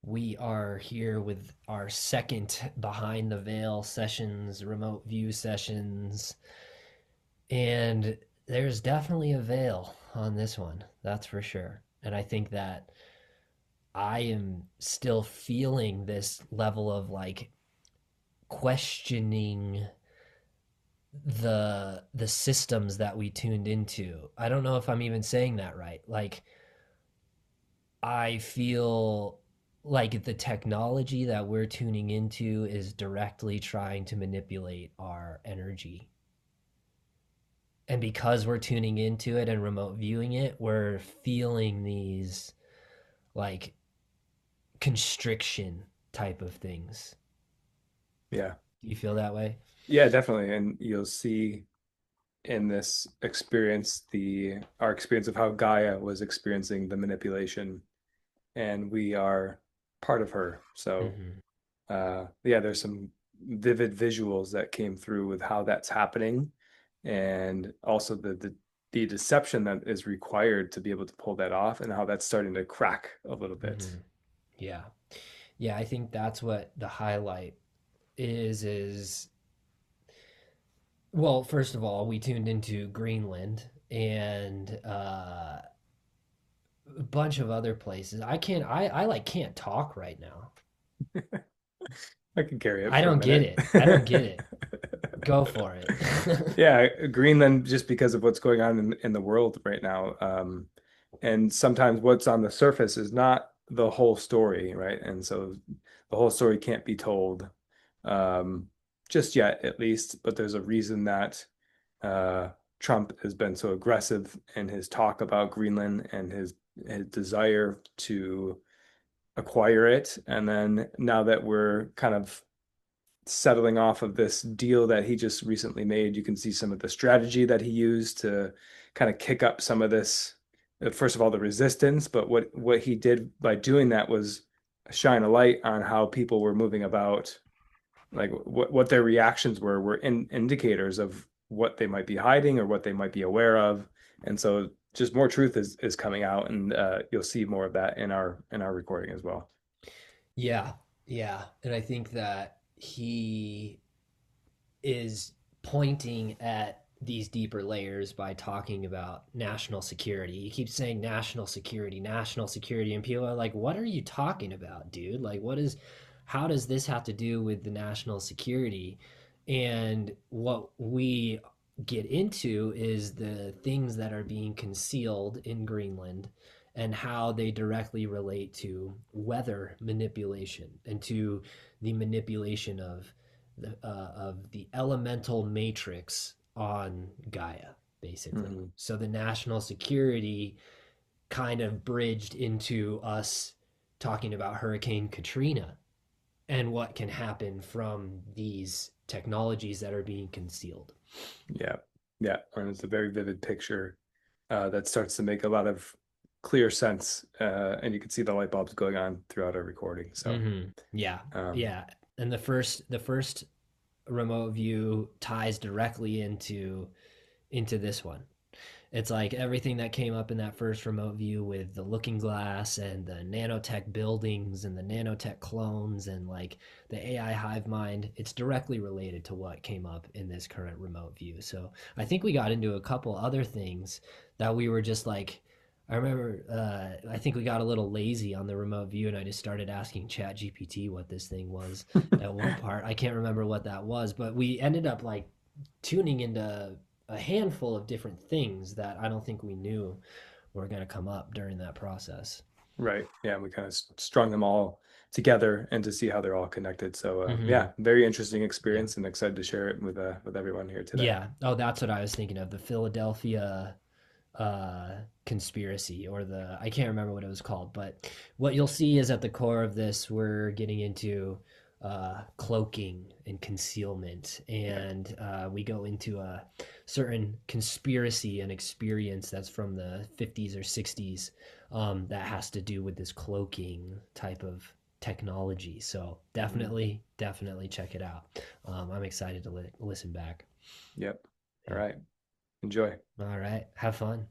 We are here with our second behind the veil sessions, remote view sessions, and there's definitely a veil on this one, that's for sure. And I think that I am still feeling this level of like questioning the systems that we tuned into. I don't know if I'm even saying that right. Like I feel like the technology that we're tuning into is directly trying to manipulate our energy. And because we're tuning into it and remote viewing it, we're feeling these like constriction type of things. Yeah. Do you feel that way? Yeah, definitely. And you'll see in this experience the our experience of how Gaia was experiencing the manipulation, and we are part of her. So Hmm. yeah, there's some vivid visuals that came through with how that's happening, and also the deception that is required to be able to pull that off, and how that's starting to crack a little bit. Hmm. Yeah. Yeah, I think that's what the highlight is well, first of all, we tuned into Greenland and a bunch of other places. I like can't talk right now. I can carry it I for a don't get minute. it. I don't get it. Go for it. Yeah, Greenland, just because of what's going on in the world right now. And sometimes what's on the surface is not the whole story, right? And so the whole story can't be told um, just yet, at least. But there's a reason that uh, Trump has been so aggressive in his talk about Greenland and his desire to acquire it. And then now that we're kind of settling off of this deal that he just recently made, you can see some of the strategy that he used to kind of kick up some of this. First of all, the resistance, but what he did by doing that was shine a light on how people were moving about, like what their reactions were indicators of what they might be hiding or what they might be aware of, and so just more truth is coming out, and you'll see more of that in our recording as well. Yeah, yeah. And I think that he is pointing at these deeper layers by talking about national security. He keeps saying national security, and people are like, "What are you talking about, dude? Like, how does this have to do with the national security?" And what we get into is the things that are being concealed in Greenland and how they directly relate to weather manipulation and to the manipulation of the elemental matrix on Gaia, basically. Mhm. So the national security kind of bridged into us talking about Hurricane Katrina and what can happen from these technologies that are being concealed. Yeah, yeah, and it's a very vivid picture that starts to make a lot of clear sense, and you can see the light bulbs going on throughout our recording. So, Yeah, um, yeah. And the first remote view ties directly into this one. It's like everything that came up in that first remote view with the looking glass and the nanotech buildings and the nanotech clones and like the AI hive mind, it's directly related to what came up in this current remote view. So I think we got into a couple other things that we were just like, I remember, I think we got a little lazy on the remote view and I just started asking Chat GPT what this thing was at one part. I can't remember what that was, but we ended up like tuning into a handful of different things that I don't think we knew were going to come up during that process. right, yeah, we kind of strung them all together and to see how they're all connected. So, Hmm. yeah, very interesting Yeah. experience, and excited to share it with everyone here today. Yeah. Oh, that's what I was thinking of. The Philadelphia uh, conspiracy, or the, I can't remember what it was called, but what you'll see is at the core of this, we're getting into cloaking and concealment. Yeah. And we go into a certain conspiracy and experience that's from the 50s or 60s that has to do with this cloaking type of technology. So Mhm. definitely check it out. I'm excited to listen back. Yep. All Yeah. right. Enjoy. All right. Have fun.